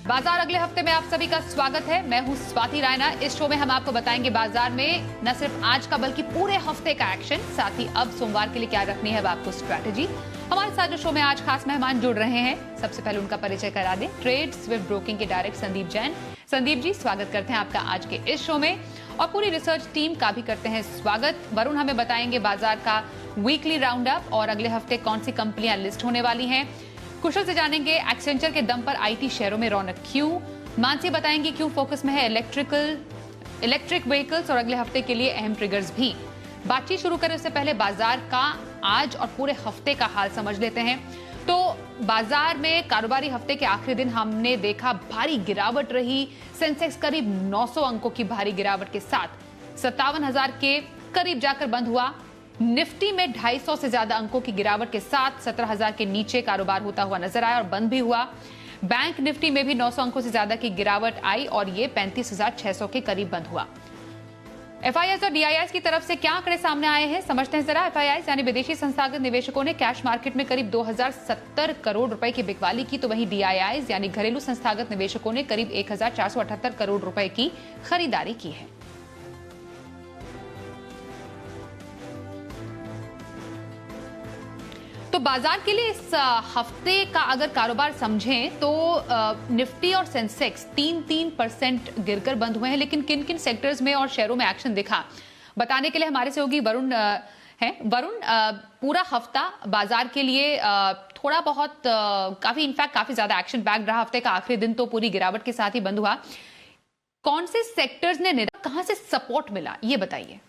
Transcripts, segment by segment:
बाजार अगले हफ्ते में आप सभी का स्वागत है। मैं हूं स्वाति रायना। इस शो में हम आपको बताएंगे बाजार में न सिर्फ आज का बल्कि पूरे हफ्ते का एक्शन, साथ ही अब सोमवार के लिए क्या रखनी है आपको स्ट्रैटेजी। हमारे साथ जो शो में आज खास मेहमान जुड़ रहे हैं, सबसे पहले उनका परिचय करा दें। ट्रेड स्विफ्ट ब्रोकिंग के डायरेक्टर संदीप जैन। संदीप जी, स्वागत करते हैं आपका आज के इस शो में, और पूरी रिसर्च टीम का भी करते हैं स्वागत। वरुण हमें बताएंगे बाजार का वीकली राउंड अप और अगले हफ्ते कौन सी कंपनियां लिस्ट होने वाली हैं। कुशल से जानेंगे एक्सेंचर के दम पर आईटी शेयरों में रौनक क्यों। मानसी बताएंगे क्यों फोकस में है इलेक्ट्रिक व्हीकल्स और अगले हफ्ते के लिए अहम ट्रिगर्स भी। बातचीत शुरू करें उससे पहले बाजार का आज और पूरे हफ्ते का हाल समझ लेते हैं। तो बाजार में कारोबारी हफ्ते के आखिरी दिन हमने देखा भारी गिरावट रही। सेंसेक्स करीब 900 अंकों की भारी गिरावट के साथ 57,000 के करीब जाकर बंद हुआ। निफ्टी में 250 से ज्यादा अंकों की गिरावट के साथ 17,000 के नीचे कारोबार होता हुआ नजर आया और बंद भी हुआ। बैंक निफ्टी में भी 900 अंकों से ज्यादा की गिरावट आई और ये 35,600 के करीब बंद हुआ। एफआईआईज और डीआईआईज की तरफ से क्या आंकड़े सामने आए हैं, समझते हैं जरा। एफआईआईज यानी विदेशी संस्थागत निवेशकों ने कैश मार्केट में करीब 2070 करोड़ रुपए की बिकवाली की, तो वहीं डीआईआईज यानी घरेलू संस्थागत निवेशकों ने करीब 1478 करोड़ रुपए की खरीदारी की है। तो बाजार के लिए इस हफ्ते का अगर कारोबार समझें तो निफ्टी और सेंसेक्स 3-3% गिरकर बंद हुए हैं। लेकिन किन किन सेक्टर्स में और शेयरों में एक्शन दिखा, बताने के लिए हमारे सहयोगी वरुण हैं। वरुण, पूरा हफ्ता बाजार के लिए थोड़ा बहुत काफी ज्यादा एक्शन पैक्ड रहा। हफ्ते का आखिरी दिन तो पूरी गिरावट के साथ ही बंद हुआ। कौन से सेक्टर्स ने कहां से सपोर्ट मिला, ये बताइए।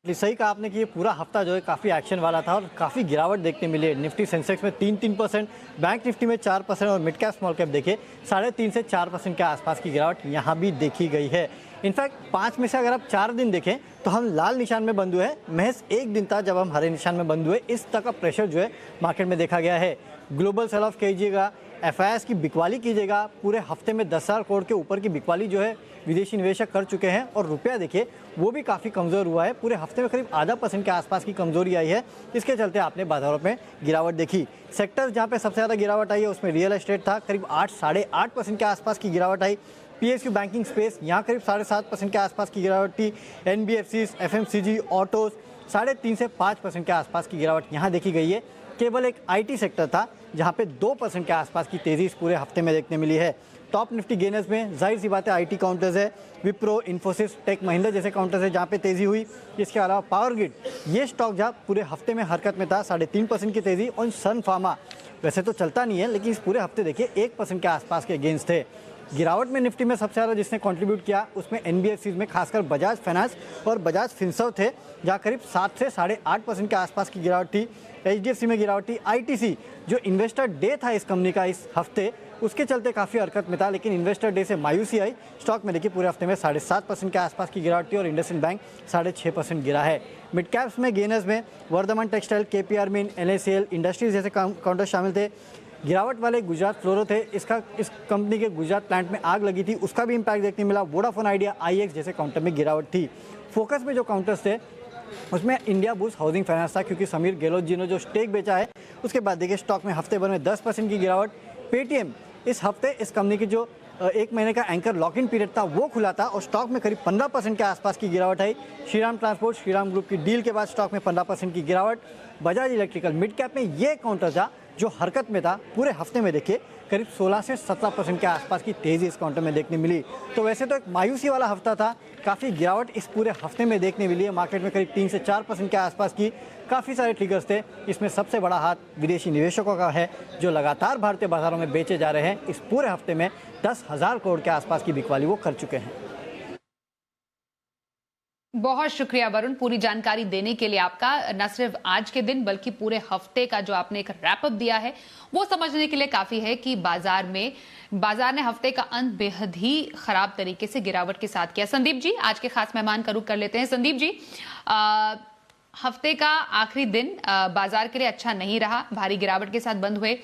सही कहा आपने कि ये पूरा हफ्ता जो है काफ़ी एक्शन वाला था और काफ़ी गिरावट देखने मिली है। निफ्टी सेंसेक्स में 3-3%, बैंक निफ्टी में 4% और मिड कैप स्मॉल कैप देखिए 3.5 से 4% के आसपास की गिरावट यहाँ भी देखी गई है। इनफैक्ट 5 में से अगर आप 4 दिन देखें तो हम लाल निशान में बंद हुए हैं। महज एक दिन था जब हम हरे निशान में बंद हुए। इस तरह का प्रेशर जो है मार्केट में देखा गया है। ग्लोबल सेल ऑफ कीजिएगा, एफआईआईज की बिकवाली कीजिएगा, पूरे हफ्ते में 10,000 करोड़ के ऊपर की बिकवाली जो है विदेशी निवेशक कर चुके हैं। और रुपया देखिए वो भी काफ़ी कमज़ोर हुआ है। पूरे हफ्ते में करीब 0.5% के आसपास की कमजोरी आई है। इसके चलते आपने बाजारों में गिरावट देखी। सेक्टर जहाँ पे सबसे ज़्यादा गिरावट आई है उसमें रियल एस्टेट था, करीब 8-8.5% के आसपास की गिरावट आई। पीएसयू बैंकिंग स्पेस यहाँ करीब 7.5% के आसपास की गिरावट थी। एनबीएफसीज, एफएमसीजी, ऑटोज 3.5 से 5% के आसपास की गिरावट यहाँ देखी गई है। केवल एक आईटी सेक्टर था जहाँ पे 2% के आसपास की तेजी इस पूरे हफ्ते में देखने मिली है। टॉप निफ्टी गेनर्स में जाहिर सी बात है आईटी काउंटर्स है, विप्रो, इन्फोसिस, टेक महिंद्रा जैसे काउंटर्स है जहाँ पे तेजी हुई। इसके अलावा पावर ग्रिड ये स्टॉक जहाँ पूरे हफ्ते में हरकत में था, 3.5% की तेजी। और सन फार्मा वैसे तो चलता नहीं है लेकिन इस पूरे हफ्ते देखिए 1% के आसपास के गेंस थे। गिरावट में निफ्टी में सबसे ज़्यादा जिसने कंट्रीब्यूट किया उसमें एनबीएफसीज में खासकर बजाज फाइनेंस और बजाज फिनसर्व थे, जहाँ करीब 7 से 8.5% के आसपास की गिरावट थी। एचडीएफसी में गिरावट थी। आईटीसी जो इन्वेस्टर डे था इस कंपनी का इस हफ्ते, उसके चलते काफ़ी हरकत में था, लेकिन इन्वेस्टर डे से मायूसी आई। स्टॉक में देखिए पूरे हफ्ते में 7.5% के आसपास की गिरावट थी और इंडसइंड बैंक 6.5% गिरा है। मिड कैप्स में गेनर्स में वर्धमान टेक्सटाइल, केपीआर मीन, एनएसएल इंडस्ट्रीज जैसे काउंटर शामिल थे। गिरावट वाले गुजरात फ्लोरो थे, इस कंपनी के गुजरात प्लांट में आग लगी थी, उसका भी इम्पैक्ट देखने मिला। वोडाफोन आइडिया, आईएक्स जैसे काउंटर में गिरावट थी। फोकस में जो काउंटर्स थे उसमें इंडिया बुल्स हाउसिंग फाइनेंस था, क्योंकि समीर गहलोत जी ने जो स्टेक बेचा है उसके बाद देखिए स्टॉक में हफ्ते भर में 10% की गिरावट। पेटीएम इस हफ्ते इस कंपनी की जो 1 महीने का एंकर लॉक इन पीरियड था वो खुला था और स्टॉक में करीब 15% के आसपास की गिरावट आई। श्रीराम ट्रांसपोर्ट, श्रीराम ग्रुप की डील के बाद स्टॉक में 15% की गिरावट। बजाज इलेक्ट्रिकल मिड कैप में ये काउंटर था जो हरकत में था। पूरे हफ्ते में देखिए करीब 16 से 17% के आसपास की तेजी इस काउंटर में देखने मिली। तो वैसे तो एक मायूसी वाला हफ्ता था, काफ़ी गिरावट इस पूरे हफ्ते में देखने मिली है। मार्केट में करीब 3 से 4% के आसपास की काफ़ी सारे ट्रिगर्स थे। इसमें सबसे बड़ा हाथ विदेशी निवेशकों का है जो लगातार भारतीय बाजारों में बेचे जा रहे हैं। इस पूरे हफ्ते में 10,000 करोड़ के आसपास की बिकवाली वो कर चुके हैं। बहुत शुक्रिया वरुण, पूरी जानकारी देने के लिए आपका। न सिर्फ आज के दिन बल्कि पूरे हफ्ते का जो आपने एक रैपअप दिया है वो समझने के लिए काफी है कि बाजार ने हफ्ते का अंत बेहद ही खराब तरीके से गिरावट के साथ किया। संदीप जी, आज के खास मेहमान का रुख कर लेते हैं। संदीप जी, हफ्ते का आखिरी दिन बाजार के लिए अच्छा नहीं रहा, भारी गिरावट के साथ बंद हुए।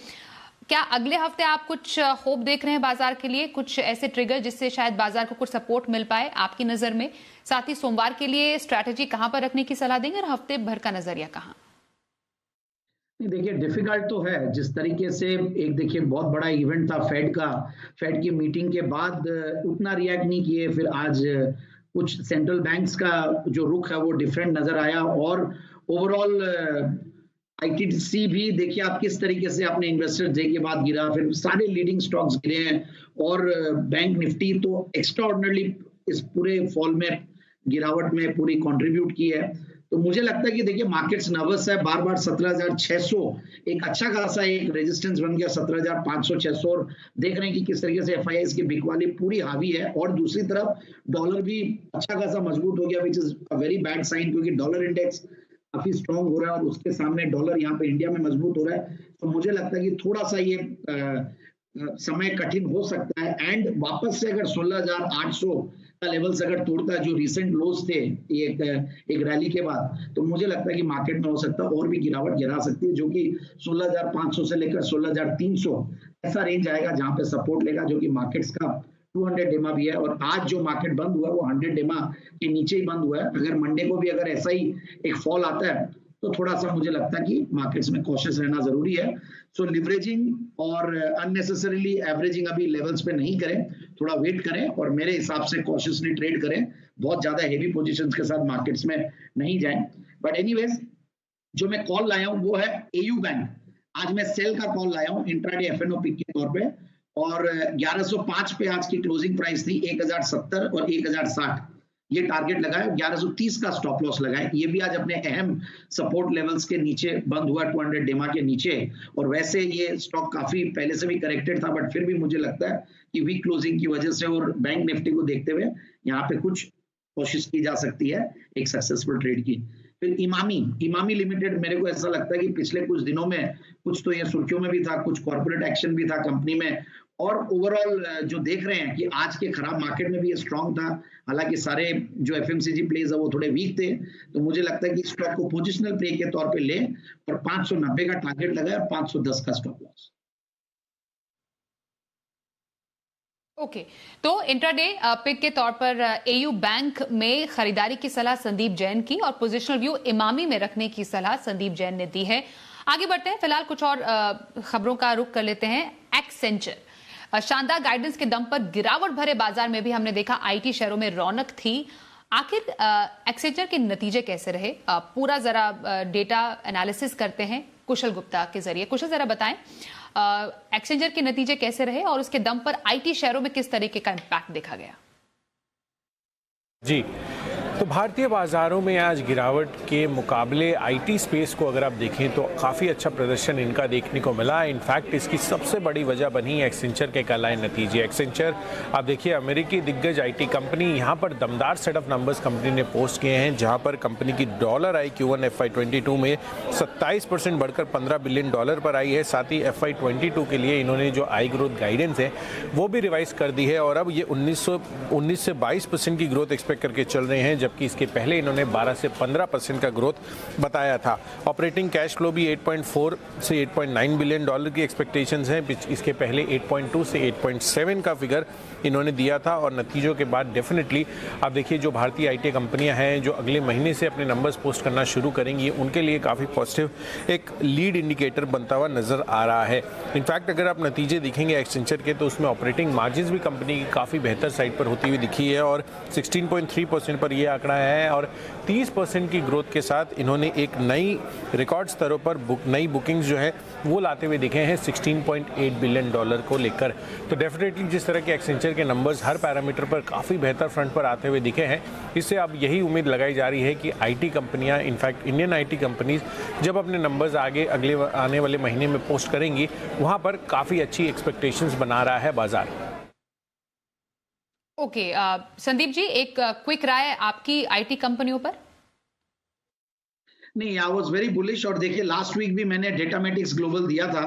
क्या अगले हफ्ते आप कुछ होप देख रहे हैं बाजार के लिए, कुछ ऐसे ट्रिगर जिससे शायद बाजार को कुछ सपोर्ट मिल पाए आपकी नजर में? साथ ही सोमवार के लिए स्ट्रैटेजी कहां पर रखने की सलाह देंगे और हफ्ते भर का नजरिया कहां? नहीं, देखिए डिफिकल्ट तो है। जिस तरीके से एक देखिए बहुत बड़ा इवेंट था फेड का, फेड की मीटिंग के बाद उतना रिएक्ट नहीं किए। फिर आज कुछ सेंट्रल बैंक्स का जो रुख है वो डिफरेंट नजर आया, और ओवरऑल आईटीसी भी देखिए आप किस तरीके से अपने इन्वेस्टर्स डे के बाद गिरा, फिर सारे लीडिंग स्टॉक्स गिरे हैं, और बैंक निफ्टी तो एक्स्ट्राऑर्डिनरली इस पूरे फॉल में, गिरावट में पूरी कंट्रीब्यूट की है। तो मुझे लगता है कि देखिए मार्केट्स नर्वस है, बार बार 17,600 एक अच्छा खासा एक रेजिस्टेंस बन गया, 17,500 600, और देख रहे हैं कि किस तरीके से एफआईआईस की बिकवाली पूरी हावी है। और दूसरी तरफ डॉलर भी अच्छा खासा मजबूत हो गया, which is a very bad sign, क्योंकि डॉलर इंडेक्स काफी स्ट्रॉन्ग हो रहा है और उसके सामने डॉलर यहाँ पे इंडिया में मजबूत हो रहा है। तो मुझे लगता है कि थोड़ा सा ये समय कठिन हो सकता है। एंड वापस से अगर 16,800 का लेवल्स अगर तोड़ता है, जो रिसेंट लोज थे एक रैली के बाद, तो मुझे लगता है कि मार्केट में हो सकता है और भी गिरावट गिरा सकती है, जो कि 16,500 से लेकर 16,300 ऐसा रेंज आएगा जहां पे सपोर्ट लेगा, जो कि मार्केट्स का 200 डेमा भी है। और आज जो मार्केट बंद हुआ है वो 100 डेमा के नीचे ही बंद हुआ है। अगर मंडे को भी अगर ऐसा ही एक फॉल आता है तो थोड़ा सा मुझे लगता है कि मार्केट्स में कॉशियस रहना जरूरी है। सो लिवरेजिंग और अननेसेसरीली एवरेजिंग अभी लेवल्स पे नहीं करें, थोड़ा वेट करें और मेरे हिसाब से कॉशियसली ट्रेड करें, बहुत ज्यादा हेवी पोजीशंस के साथ मार्केट्स में नहीं जाएं। बट एनीवेज, जो मैं कॉल लाया हूं वो है एयू बैंक। आज मैं सेल का कॉल लाया हूं इंट्राडे एफएनओ पिक के तौर पे, और 1105 पे आज की क्लोजिंग प्राइस थी, 1070 और 1060 ये टारगेट लगाया, 1130 का स्टॉप लॉस लगाया। ये भी आज अपने अहम सपोर्ट लेवल्स के नीचे बंद हुआ, 200 डेमा के नीचे। और वैसे ये स्टॉक काफी पहले से भी करेक्टेड था, बट फिर भी मुझे लगता है कि वीक क्लोजिंग की वजह से और बैंक निफ्टी को देखते हुए यहाँ पे कुछ कोशिश की जा सकती है एक सक्सेसफुल ट्रेड की। फिर इमामी लिमिटेड, मेरे को ऐसा लगता है कि पिछले कुछ दिनों में कुछ तो ये सुर्खियों में भी था, कुछ कॉर्पोरेट एक्शन भी था कंपनी में, और ओवरऑल जो देख रहे हैं कि आज के खराब मार्केट में भी ये स्ट्रांग था। हालांकि सारे जो एफएमसीजी प्लेज है वो थोड़े वीक थे। तो मुझे लगता है कि स्टॉक को पोजिशनल प्ले के तौर पे ले और 590 का टारगेट लगाया, 510 का स्टॉप लॉस। ओके तो इंट्राडे पिक के तौर पर एयू बैंक में खरीदारी की सलाह संदीप जैन की और पोजिशनल व्यू इमामी में रखने की सलाह संदीप जैन ने दी है। आगे बढ़ते हैं, फिलहाल कुछ और खबरों का रुख कर लेते हैं। एक्सेंचर शानदार गाइडेंस के दम पर गिरावट भरे बाजार में भी हमने देखा आईटी शेयरों में रौनक थी। आखिर एक्सेंचर के नतीजे कैसे रहे, पूरा जरा डेटा एनालिसिस करते हैं कुशल गुप्ता के जरिए। कुशल जरा बताएं एक्सेंचर के नतीजे कैसे रहे और उसके दम पर आईटी शेयरों में किस तरीके का इंपैक्ट देखा गया। जी, तो भारतीय बाजारों में आज गिरावट के मुकाबले आईटी स्पेस को अगर आप देखें तो काफ़ी अच्छा प्रदर्शन इनका देखने को मिला। इनफैक्ट इसकी सबसे बड़ी वजह बनी एक्सेंचर के कल आए नतीजे। एक्सेंचर आप देखिए अमेरिकी दिग्गज आईटी कंपनी, यहाँ पर दमदार सेट ऑफ नंबर्स कंपनी ने पोस्ट किए हैं, जहाँ पर कंपनी की डॉलर आई Q1 FY22 में 27% बढ़कर $15 बिलियन पर आई है। साथ ही FY22 के लिए इन्होंने जो आई ग्रोथ गाइडेंस है वो भी रिवाइज कर दी है और अब ये 19 से 22% की ग्रोथ एक्सपेक्ट करके चल रहे हैं, जबकि इसके पहले इन्होंने 12 से 15% का ग्रोथ बताया था। ऑपरेटिंग कैश फ्लो भी 8.4 से 8.9 बिलियन डॉलर की एक्सपेक्टेशंस हैं। इसके पहले 8.2 से 8.7 का फिगर इन्होंने दिया था। और नतीजों के बाद डेफिनेटली आप देखिए जो भारतीय आईटी कंपनियां हैं जो अगले महीने से अपने नंबर्स पोस्ट करना शुरू करेंगी, उनके लिए काफ़ी पॉजिटिव एक लीड इंडिकेटर बनता हुआ नजर आ रहा है। इनफैक्ट अगर आप नतीजे दिखेंगे एक्सेंचर के तो उसमें ऑपरेटिंग मार्जिन भी कंपनी की काफ़ी बेहतर साइड पर होती हुई दिखी है और 16.3% पर यह आंकड़ा है और 30% की ग्रोथ के साथ इन्होंने एक नई रिकॉर्ड स्तरों पर नई बुकिंग्स जो है वो लाते हुए दिखे हैं $16.8 बिलियन को लेकर। तो डेफिनेटली जिस तरह के एक्सेंचर के नंबर्स हर पैरामीटर पर काफ़ी बेहतर फ्रंट पर आते हुए दिखे हैं, इससे अब यही उम्मीद लगाई जा रही है कि आईटी कंपनियां, इनफैक्ट इंडियन आईटी कंपनीज जब अपने नंबर्स आगे अगले आने वाले महीने में पोस्ट करेंगी, वहां पर काफ़ी अच्छी एक्सपेक्टेशंस बना रहा है बाजार। ओके संदीप जी, एक क्विक राय आपकी आईटी कंपनियों पर। नहीं, आई वॉज वेरी बुलिश। और देखिए लास्ट वीक भी मैंने डेटामेटिक्स ग्लोबल दिया था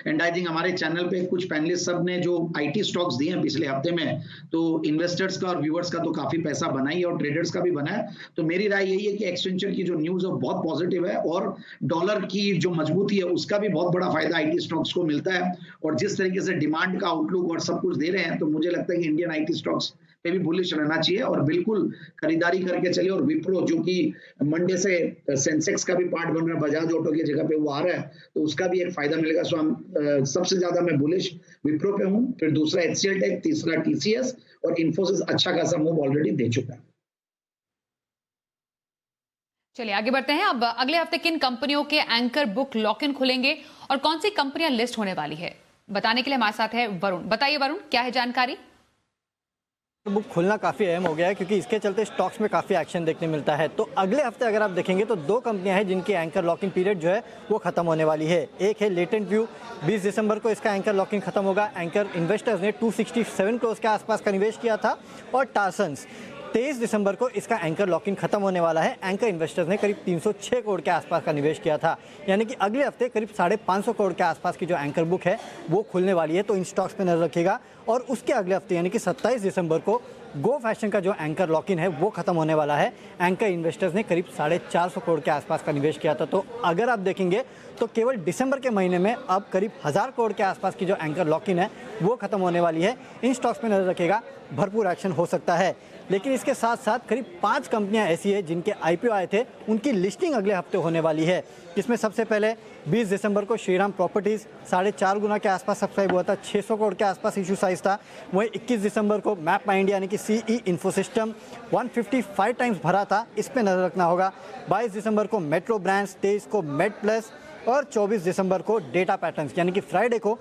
एंड आई थिंक हमारे चैनल पे कुछ पैनलिस्ट सब ने जो आईटी स्टॉक्स दिए हैं पिछले हफ्ते में, तो इन्वेस्टर्स का और व्यूअर्स का तो काफी पैसा बना ही और ट्रेडर्स का भी बना है। तो मेरी राय यही है कि एक्सेंचर की जो न्यूज है बहुत पॉजिटिव है और डॉलर की जो मजबूती है उसका भी बहुत बड़ा फायदा आईटी स्टॉक्स को मिलता है। और जिस तरीके से डिमांड का आउटलुक और सब कुछ दे रहे हैं, तो मुझे लगता है कि इंडियन आईटी स्टॉक्स पे भी बुलिश रहना चाहिए और बिल्कुल खरीदारी करके चलिए। और विप्रो जो कि मंडे से सेंसेक्स का भी पार्ट बन रहा है, बजाज ऑटो की जगह पे वो आ रहा है, तो उसका भी एक फायदा मिलेगा। सो हम सबसे ज्यादा मैं बुलिश विप्रो पे हूँ, फिर दूसरा HCL टेक, तीसरा TCS और इन्फोसिस अच्छा खासा मूव ऑलरेडी दे चुका है। चलिए आगे बढ़ते हैं। अब अगले हफ्ते किन कंपनियों के एंकर बुक लॉक इन खुलेंगे और कौन सी कंपनियां लिस्ट होने वाली है, बताने के लिए हमारे साथ है वरुण। बताइए वरुण, क्या है जानकारी? बुक खुलना काफ़ी अहम हो गया है क्योंकि इसके चलते स्टॉक्स में काफ़ी एक्शन देखने मिलता है। तो अगले हफ्ते अगर आप देखेंगे तो 2 कंपनियां हैं जिनकी एंकर लॉकिंग पीरियड जो है वो खत्म होने वाली है। एक है लेटेंट व्यू, 20 दिसंबर को इसका एंकर लॉकिंग खत्म होगा। एंकर इन्वेस्टर्स ने 267 करोड़ के आसपास का निवेश किया था। और टार्सन्स 23 दिसंबर को इसका एंकर लॉकिंग खत्म होने वाला है। एंकर इन्वेस्टर्स ने करीब 306 करोड़ के आसपास का निवेश किया था, यानी कि अगले हफ्ते करीब 550 करोड़ के आसपास की जो एंकर बुक है वो खुलने वाली है। तो इन स्टॉक्स पे नजर रखिएगा। और उसके अगले हफ्ते यानी कि 27 दिसंबर को गो फैशन का जो एंकर लॉक इन है वो खत्म होने वाला है। एंकर इन्वेस्टर्स ने करीब 450 करोड़ के आसपास का निवेश किया था। तो अगर आप देखेंगे तो केवल दिसंबर के महीने में अब करीब 1000 करोड़ के आसपास की जो एंकर लॉक इन है वो खत्म होने वाली है। इन स्टॉक्स पे नजर रखिएगा, भरपूर एक्शन हो सकता है। लेकिन इसके साथ साथ करीब 5 कंपनियां ऐसी है जिनके IPO आए थे, उनकी लिस्टिंग अगले हफ्ते होने वाली है। जिसमें सबसे पहले 20 दिसंबर को श्रीराम प्रॉपर्टीज़ 4.5 गुना के आसपास सब्सक्राइब हुआ था, 600 करोड़ के आसपास इशू साइज था। वहीं 21 दिसंबर को मैप माई इंडिया यानी कि CE इन्फोसिस्टम 155 टाइम्स भरा था, इस पर नजर रखना होगा। 22 दिसंबर को मेट्रो ब्रांड्स, 23 को मेड प्लस और 24 दिसंबर को डेटा पैटर्न्स यानी कि फ्राइडे को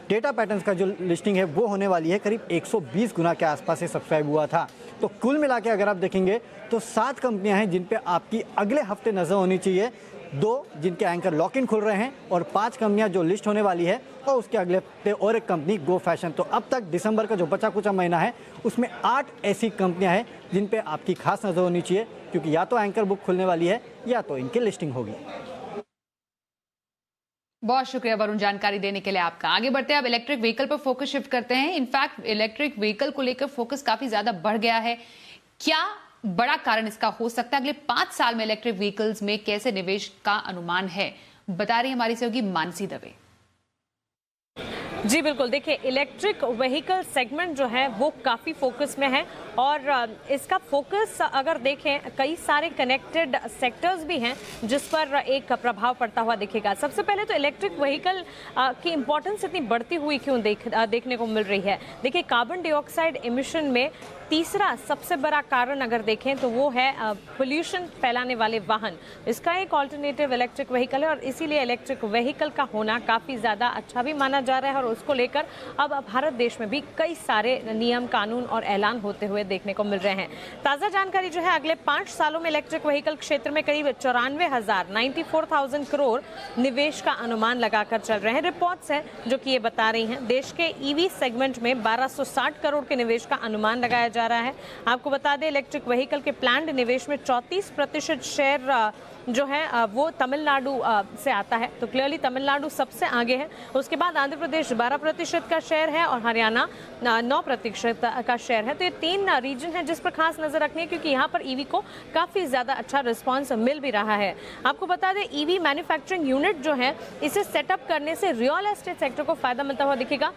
डेटा पैटर्न्स का जो लिस्टिंग है वो होने वाली है। करीब 120 गुना के आसपास से सब्सक्राइब हुआ था। तो कुल मिला के अगर आप देखेंगे तो 7 कंपनियां हैं जिन पे आपकी अगले हफ्ते नजर होनी चाहिए। 2 जिनके एंकर लॉक इन खुल रहे हैं और 5 कंपनियां जो लिस्ट होने वाली है और उसके अगले हफ्ते और एक कंपनी गो फैशन। तो अब तक दिसंबर का जो बचा कुचा महीना है उसमें 8 ऐसी कंपनियां हैं जिन पे आपकी खास नजर होनी चाहिए, क्योंकि या तो एंकर बुक खुलने वाली है या तो इनकी लिस्टिंग होगी। बहुत शुक्रिया वरुण जानकारी देने के लिए आपका। आगे बढ़ते हैं, अब इलेक्ट्रिक व्हीकल पर फोकस शिफ्ट करते हैं। इनफैक्ट इलेक्ट्रिक व्हीकल को लेकर फोकस काफी ज्यादा बढ़ गया है। क्या बड़ा कारण इसका हो सकता है? अगले 5 साल में इलेक्ट्रिक व्हीकल्स में कैसे निवेश का अनुमान है, बता रही हमारी सहयोगी मानसी दवे। जी बिल्कुल, देखिए इलेक्ट्रिक व्हीकल सेगमेंट जो है वो काफ़ी फोकस में है और इसका फोकस अगर देखें कई सारे कनेक्टेड सेक्टर्स भी हैं जिस पर एक प्रभाव पड़ता हुआ दिखेगा। सबसे पहले तो इलेक्ट्रिक व्हीकल की इम्पोर्टेंस इतनी बढ़ती हुई क्यों देखने को मिल रही है। देखिए कार्बन डाइऑक्साइड एमिशन में तीसरा सबसे बड़ा कारण अगर देखें तो वो है पोल्यूशन फैलाने वाले वाहन। इसका एक ऑल्टरनेटिव इलेक्ट्रिक व्हीकल है और इसीलिए इलेक्ट्रिक व्हीकल का होना काफ़ी ज़्यादा अच्छा भी माना जा रहा है और उसको लेकर अब भारत देश में भी कई सारे नियम कानून और ऐलान होते हुए देखने को मिल रहे हैं। ताज़ा जानकारी जो है अगले 5 सालों में इलेक्ट्रिक व्हीकल क्षेत्र में करीब 94,000 करोड़ निवेश का अनुमान लगाकर चल रहे हैं। रिपोर्ट्स हैं जो कि ये बता रही हैं देश के EV सेगमेंट में 1260 करोड़ के निवेश का अनुमान लगाया जा रहा है। आपको बता दें इलेक्ट्रिक व्हीकल के प्लान्ड निवेश में 34% शेयर जो है वो तमिलनाडु से आता है। तो क्लियरली तमिलनाडु सबसे आगे है, उसके बाद आंध्र प्रदेश 12% का शेयर है और हरियाणा 9% का शेयर है। तो ये 3 रीजन है जिस पर खास नजर रखनी है क्योंकि यहाँ पर EV को काफ़ी ज़्यादा अच्छा रिस्पांस मिल भी रहा है। आपको बता दें EV मैन्युफैक्चरिंग यूनिट जो है इसे सेटअप करने से रियल एस्टेट सेक्टर को फायदा मिलता हुआ दिखेगा,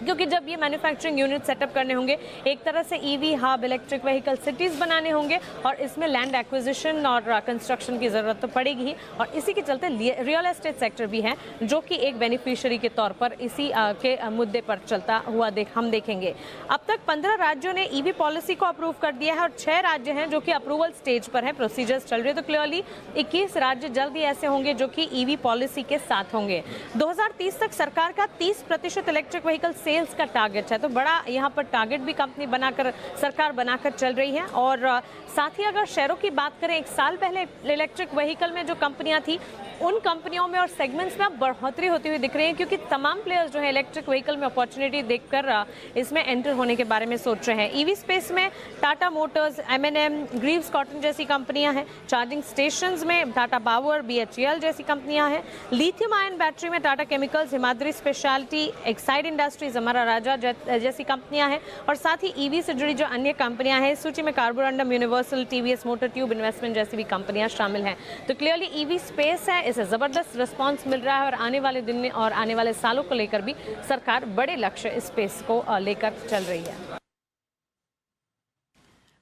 क्योंकि जब ये मैन्युफैक्चरिंग यूनिट सेटअप करने होंगे एक तरह से EV hub electric vehicle cities बनाने होंगे और इसमें लैंड एक्विजिशन और कंस्ट्रक्शन की ज़रूरत तो पड़ेगी ही और इसी के चलते रियल एस्टेट सेक्टर भी है जो कि एक बेनिफिशियरी के तौर पर इसी के मुद्दे पर चलता हुआ हम देखेंगे। अब तक 15 राज्यों ने EV पॉलिसी को अप्रूव कर दिया है और 6 राज्य हैं जो कि अप्रूवल स्टेज पर है, प्रोसीजर्स चल रहे हैं। तो क्लियरली 21 राज्य जल्द ही ऐसे होंगे जो कि EV पॉलिसी के साथ होंगे। 2030 तक सरकार का 30% इलेक्ट्रिक व्हीकल सेल्स का टारगेट है, तो बड़ा यहाँ पर टारगेट भी कंपनी बनाकर सरकार बनाकर चल रही है। और साथ ही अगर शेयरों की बात करें, 1 साल पहले इलेक्ट्रिक व्हीकल में जो कंपनियां थी उन कंपनियों में और सेगमेंट्स में अब बढ़ोतरी होती हुई दिख रही है क्योंकि तमाम प्लेयर्स जो है इलेक्ट्रिक व्हीकल में अपॉर्चुनिटी देखकर इसमें एंटर होने के बारे में सोच रहे हैं। EV स्पेस में Tata Motors, M&M, Greaves cotton जैसी कंपनियां हैं। चार्जिंग स्टेशंस में टाटा पावर, BHEL जैसी कंपनियां हैं। लिथियम आयन बैटरी में Tata chemicals, Himadri speciality, Exide industries, हमारा राजा जैसी कंपनियां हैं। और साथ ही EV से जुड़ी जो अन्य कंपनियां हैं इस सूची में Carborundum, universal, TVS motor tube investment जैसी भी कंपनियां शामिल हैं। तो क्लियरली EV स्पेस है, इसे जबरदस्त रिस्पांस मिल रहा है और आने वाले दिन में और आने वाले सालों को लेकर भी सरकार बड़े लक्ष्य इस स्पेस को लेकर चल रही है।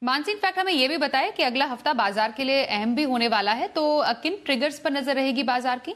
मानसी, इनफैक्ट हमें ये भी बताएं कि अगला हफ्ता बाजार के लिए अहम भी होने वाला है, तो किन ट्रिगर्स पर नजर रहेगी बाजार की?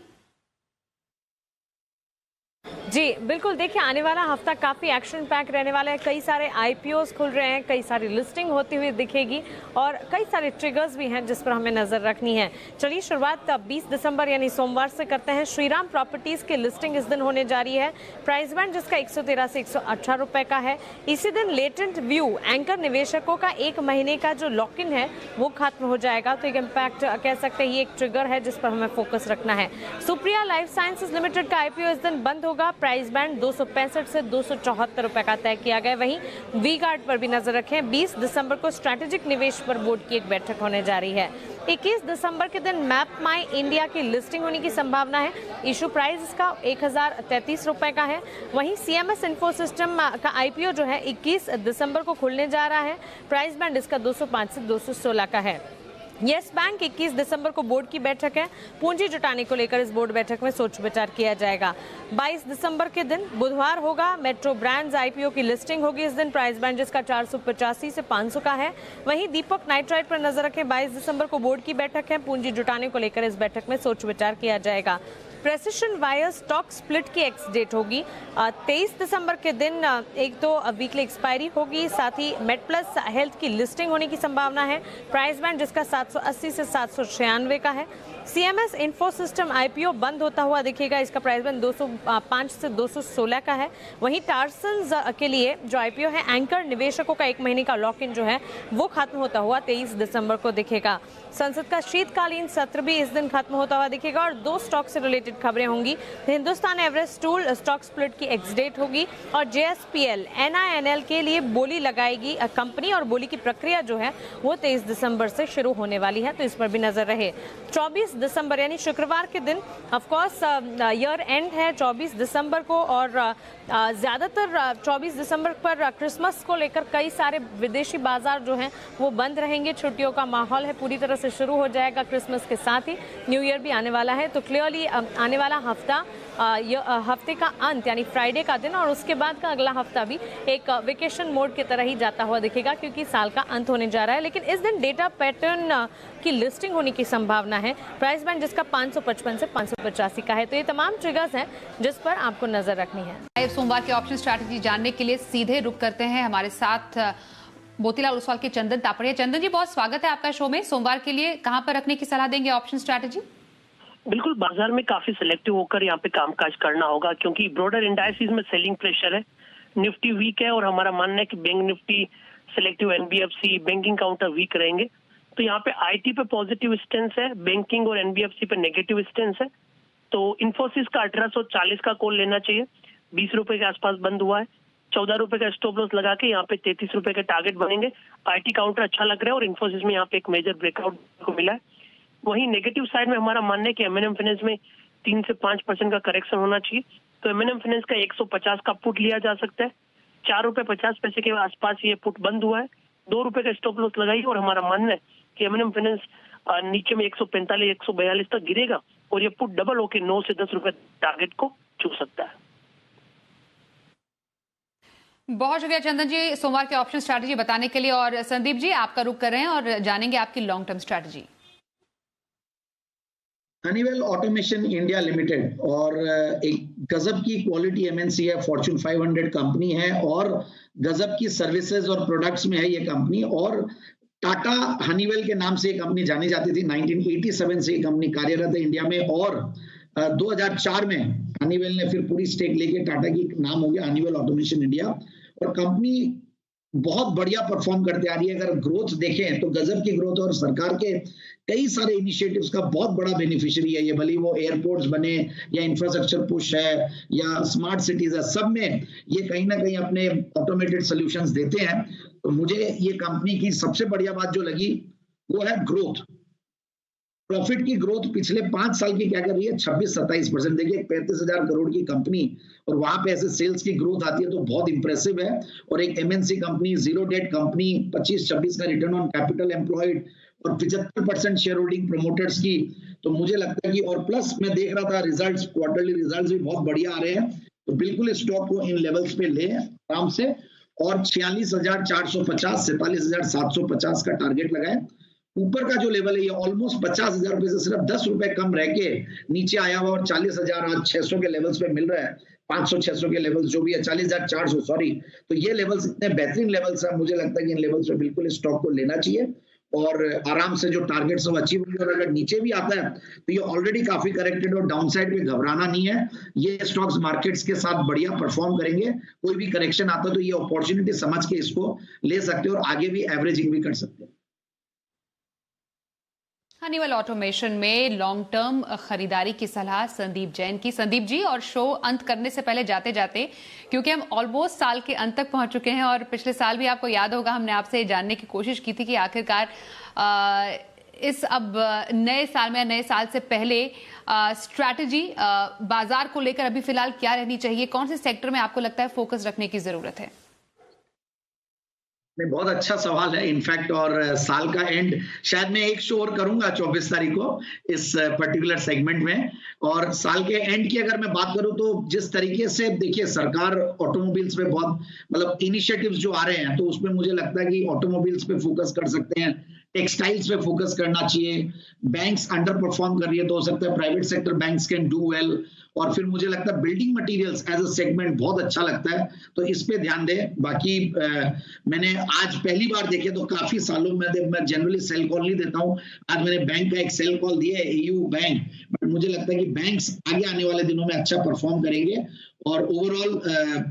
जी बिल्कुल, देखिए आने वाला हफ्ता काफ़ी एक्शन पैक रहने वाला है। कई सारे आईपीओस खुल रहे हैं, कई सारी लिस्टिंग होती हुई दिखेगी और कई सारे ट्रिगर्स भी हैं जिस पर हमें नज़र रखनी है। चलिए शुरुआत 20 दिसंबर यानी सोमवार से करते हैं। श्रीराम प्रॉपर्टीज़ की लिस्टिंग इस दिन होने जा रही है। प्राइस बैंड जिसका 113 से 118 रुपए का है। इसी दिन लेटेंट व्यू एंकर निवेशकों का 1 महीने का जो लॉक इन है वो खत्म हो जाएगा, तो एक इम्पैक्ट कह सकते हैं, ये एक ट्रिगर है जिस पर हमें फोकस रखना है। सुप्रिया लाइफ साइंसेज लिमिटेड का आईपीओ इस दिन बंद होगा। प्राइस बैंड 265 से 274 रुपए का तय किया गया। वहीं वी गार्ड पर भी नजर रखें। 20 दिसंबर को स्ट्रैटेजिक निवेश पर बोर्ड की एक बैठक होने जा रही है। 21 दिसंबर के दिन मैप माई इंडिया की लिस्टिंग होने की संभावना है। इशू प्राइस इसका 1033 रुपए का है। वहीं सीएमएस इन्फो सिस्टम का आईपीओ जो है 21 दिसंबर को खुलने जा रहा है। प्राइस बैंड इसका 205 से 216 का है। यस बैंक 21 दिसंबर को बोर्ड की बैठक है। पूंजी जुटाने को लेकर इस बोर्ड बैठक में सोच विचार किया जाएगा। 22 दिसंबर के दिन बुधवार होगा। मेट्रो ब्रांड्स आईपीओ की लिस्टिंग होगी इस दिन। प्राइस बैंड जिसका 485 से 500 का है। वहीं दीपक नाइट्राइट पर नजर रखें। 22 दिसंबर को बोर्ड की बैठक है। पूंजी जुटाने को लेकर इस बैठक में सोच विचार किया जाएगा। प्रेसिशन वायर स्टॉक स्प्लिट की एक्स डेट होगी 23 दिसंबर के दिन। एक तो वीकली एक्सपायरी होगी, साथ ही मेडप्लस हेल्थ की लिस्टिंग होने की संभावना है। प्राइस बैंड जिसका 780 से 796 का है। सीएमएस इन्फो सिस्टम आईपीओ बंद होता हुआ दिखेगा। इसका प्राइस बैंड 205 से 216 का है। वहीं टार्सन्स के लिए जो आईपीओ है एंकर निवेशकों का 1 महीने का लॉक इन जो है वो खत्म होता हुआ 23 दिसंबर को दिखेगा। संसद का शीतकालीन सत्र भी इस दिन खत्म होता हुआ दिखेगा और 2 स्टॉक से रिलेटेड खबरें होंगी। Hindustan Everest tool stock split की एक्स डेट होगी और जेएसपीएल एनआईएनएल के लिए बोली लगाएगी कंपनी, और बोली की प्रक्रिया जो है वो 23 दिसंबर से शुरू होने वाली है, तो इस पर भी नजर रहे। 24 दिसंबर यानी शुक्रवार के दिन ऑफ कोर्स ईयर एंड है 24 दिसंबर को, और ज़्यादातर 24 दिसंबर पर क्रिसमस को लेकर कई सारे विदेशी बाजार जो हैं वो बंद रहेंगे। छुट्टियों का माहौल है, पूरी तरह से शुरू हो जाएगा। क्रिसमस के साथ ही न्यू ईयर भी आने वाला है, तो क्लियरली आने वाला हफ्ता हफ्ते का अंत यानी फ्राइडे का दिन और उसके बाद का अगला हफ्ता भी एक वेकेशन मोड की तरह ही जाता हुआ दिखेगा, क्योंकि साल का अंत होने जा रहा है। लेकिन इस दिन डेटा पैटर्न की लिस्टिंग होने की संभावना है। प्राइस बैंड जिसका 555 से 585 का है। तो ये तमाम ट्रिगर्स हैं जिस पर आपको नजर रखनी है। सोमवार के ऑप्शन स्ट्रैटेजी जानने के लिए सीधे रुक करते हैं हमारे साथ मोतीलाल ओसवाल के चंदन तापड़िया। चंदन जी, बहुत स्वागत है आपका शो में। सोमवार के लिए कहां पर रखने की सलाह देंगे ऑप्शन स्ट्रैटेजी? बिल्कुल, बाजार में काफी सिलेक्टिव होकर यहाँ पे कामकाज करना होगा, क्योंकि ब्रॉडर इंडाइसिस में सेलिंग प्रेशर है। निफ्टी वीक है और हमारा मानना है कि bank Nifty, selective NBFC, banking counter weak रहेंगे। तो यहाँ पे आईटी पे पॉजिटिव स्टेंस है, बैंकिंग और एनबीएफसी पे नेगेटिव स्टेंस है। तो इन्फोसिस का 1840 का कॉल लेना चाहिए। 20 रुपए के आसपास बंद हुआ है। 14 रुपए का स्टॉप लॉस लगा के यहाँ पे 33 रुपए के टारगेट बनेंगे। आईटी काउंटर अच्छा लग रहा है और इन्फोसिस में यहाँ पे एक मेजर ब्रेकआउट को मिला है। वहीं नेगेटिव साइड में हमारा मानना है कि एमएनएम फाइनेंस में 3 से 5% का करेक्शन होना चाहिए। तो एमएनएम फाइनेंस का 150 का पुट लिया जा सकता है। 4 रुपए 50 पैसे के आसपास ये पुट बंद हुआ है। 2 रुपए का स्टॉप लॉस लगाइए और हमारा मानना है कि एमएनएम फाइनेंस नीचे में 145 142 तक गिरेगा और ये पुट डबल होकर 9 से 10 रुपए टारगेट को छू सकता है। बहुत शुक्रिया चंदन जी सोमवार के ऑप्शन स्ट्रैटेजी बताने के लिए। और संदीप जी, आपका रुख कर रहे हैं और जानेंगे आपकी long term strategy. Honeywell automation India limited और एक गजब की क्वालिटी एमएनसी है, फॉर्च्यून 500 कंपनी है और गजब की सर्विसेज और प्रोडक्ट्स में है ये कंपनी। और टाटा हनीवेल के नाम से ये कंपनी जानी जाती थी। 1987 से ये कंपनी कार्यरत है इंडिया में और 2004 में हनीवेल ने फिर पूरी स्टेक लेके टाटा की नाम हो गया हनीवेल ऑटोमेशन इंडिया। और कंपनी बहुत बढ़िया परफॉर्म करते आ रही है। अगर ग्रोथ देखें तो गजब की ग्रोथ और सरकार के कई सारे इनिशिएटिव्स का बहुत बड़ा बेनिफिशियरी है ये। भले वो एयरपोर्ट्स बने या इंफ्रास्ट्रक्चर पुश है या स्मार्ट सिटीज है, सब में ये कहीं ना कहीं अपने ऑटोमेटेड सॉल्यूशंस देते हैं। तो मुझे ये कंपनी की सबसे बढ़िया बात जो लगी वो है ग्रोथ। प्रॉफिट की ग्रोथ पिछले 5 साल की क्या कर रही है, 26-27%। देखिए 35,000 करोड़ की कंपनी और वहां पे ऐसे सेल्स की ग्रोथ आती है तो बहुत इंप्रेसिव है। और एक MNC company, zero debt company, 25-26 का रिटर्न ऑन कैपिटल एम्प्लॉयड और 75% शेयर होल्डिंग प्रमोटर्स की। तो मुझे लगता है कि और प्लस मैं देख रहा था रिजल्ट्स, क्वार्टरली रिजल्ट्स भी बहुत बढ़िया आ रहे हैं। तो बिल्कुल इस स्टॉक को इन लेवल्स पे ले आराम से। और 46,450 47,750 का टारगेट लगाए। ऊपर का जो लेवल है ये ऑलमोस्ट 50,000 रुपए से सिर्फ 10 रुपए कम रह के नीचे आया हुआ और 40,600 के लेवल्स पे मिल रहा है। 500-600 के लेवल्स जो भी है, 40,400 सॉरी। तो ये लेवल्स इतने बेहतरीन लेवल्स है, मुझे लगता है कि इन लेवल्स पे बिल्कुल स्टॉक को लेना चाहिए और आराम से जो टारगेट सब अचीव होंगे। और अगर नीचे भी आता है तो ये ऑलरेडी काफी करेक्टेड और डाउन साइड पे घबराना नहीं है। ये स्टॉक्स मार्केट्स के साथ बढ़िया परफॉर्म करेंगे। कोई भी करेक्शन आता है तो ये अपॉर्चुनिटी समझ के इसको ले सकते हो और आगे भी एवरेजिंग भी कर सकते हो। हनीवेल ऑटोमेशन में लॉन्ग टर्म खरीदारी की सलाह संदीप जैन की। संदीप जी, और शो अंत करने से पहले जाते जाते, क्योंकि हम ऑलमोस्ट साल के अंत तक पहुंच चुके हैं और पिछले साल भी आपको याद होगा हमने आपसे जानने की कोशिश की थी कि आखिरकार इस अब नए साल में, नए साल से पहले स्ट्रैटेजी बाजार को लेकर अभी फिलहाल क्या रहनी चाहिए, कौन से सेक्टर में आपको लगता है फोकस रखने की जरूरत है? नहीं, बहुत अच्छा सवाल है इनफैक्ट। और साल का एंड शायद मैं एक शो और करूंगा 24 तारीख को इस पर्टिकुलर सेगमेंट में। और साल के एंड की अगर मैं बात करूं तो जिस तरीके से देखिए सरकार ऑटोमोबाइल्स पे बहुत मतलब इनिशिएटिव्स जो आ रहे हैं, तो उसमें मुझे लगता है कि ऑटोमोबाइल्स पे फोकस कर सकते हैं, टेक्सटाइल्स पे फोकस करना चाहिए। बैंक्स अंडर परफॉर्म कर रही है तो हो सकता है private sector banks can do well. और फिर मुझे लगता है building materials as a segment बहुत अच्छा लगता है, तो इस पे ध्यान दें। बाकी मैंने आज पहली बार देखे तो काफी सालों में मैं जनरली सेल कॉल नहीं देता हूं, आज मैंने बैंक का एक सेल कॉल दिया है, एयू बैंक। बट मुझे लगता है कि बैंक्स आगे आने वाले दिनों में अच्छा परफॉर्म करेंगे और ओवरऑल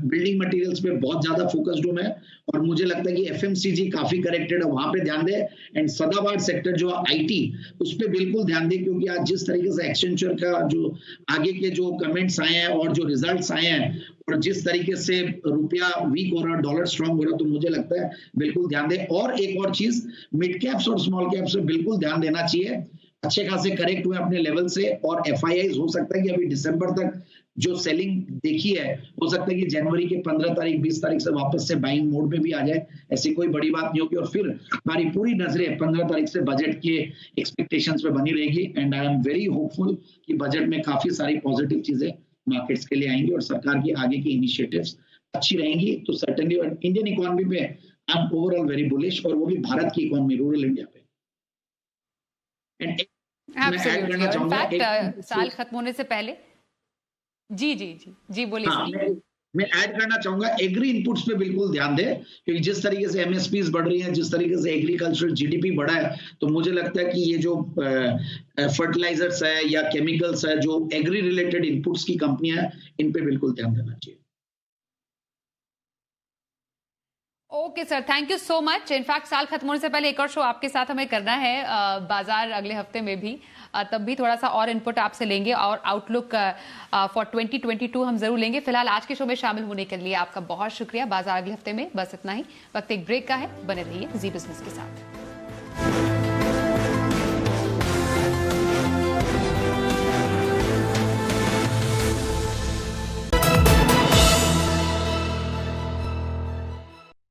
बिल्डिंग मटेरियल्स पे बहुत ज्यादा फोकस्ड हूं मैं। और मुझे लगता है कि एफएमसीजी काफी करेक्टेड है, वहां पे ध्यान दे। एंड सदाबहार सेक्टर जो आईटी, उस पे बिल्कुल ध्यान दे, क्योंकि आज जिस तरीके से एक्सेंचर का जो आगे के जो कमेंट्स आए हैं और जो रिजल्ट्स आए हैं और जिस तरीके से रुपया वीक हो रहा, डॉलर स्ट्रांग हो रहा, तो मुझे लगता है बिल्कुल ध्यान दे। और एक और चीज, मिड कैप्स और स्मॉल कैप्स पे बिल्कुल ध्यान देना चाहिए, अच्छे खासे करेक्ट हुए अपने लेवल से। और एफआईआईज हो सकता है कि अभी दिसंबर तक जो सेलिंग देखी है, हो सकता है कि जनवरी के 15 तारीख 20 तारीख से वापस से बाइंग मोड में भी आ जाए, ऐसी कोई बड़ी बात नहीं होगी। और फिर हमारी पूरी नजरें 15 तारीख से बजट के एक्सपेक्टेशंस पे बनी रहेगी। And I am very hopeful कि बजट में काफी सारी पॉजिटिव चीजें मार्केट्स के लिए आएंगी और सरकार की आगे की इनिशिएटिव्स अच्छी रहेंगी। तो सर्टेनली इंडियन इकोनॉमी पे I am overall very bullish, और वो भी भारत की इकोनॉमी, रूरल इंडिया पे। साल खत्म होने से पहले जी बोलिए। हाँ, मैं ऐड करना चाहूंगा, एग्री इनपुट्स पे बिल्कुल ध्यान दें, क्योंकि जिस तरीके से एमएसपीज बढ़ रही हैं, जिस तरीके से एग्रीकल्चरल जीडीपी बढ़ा है, तो मुझे लगता है कि ये जो फर्टिलाइजर्स है या केमिकल्स है, जो एग्री रिलेटेड इनपुट्स की कंपनियां हैं, इन पे बिल्कुल ध्यान देना चाहिए। Okay sir, thank you so much. In fact साल खत्म होने से पहले एक और शो आपके साथ हमें करना है, बाजार अगले हफ्ते में भी, तब भी थोड़ा सा और इनपुट आपसे लेंगे और आउटलुक फॉर 2022 हम जरूर लेंगे। फिलहाल आज के शो में शामिल होने के लिए आपका बहुत शुक्रिया। बाजार अगले हफ्ते में बस इतना ही। वक्त एक ब्रेक का है, बने रहिए जी बिजनेस के साथ।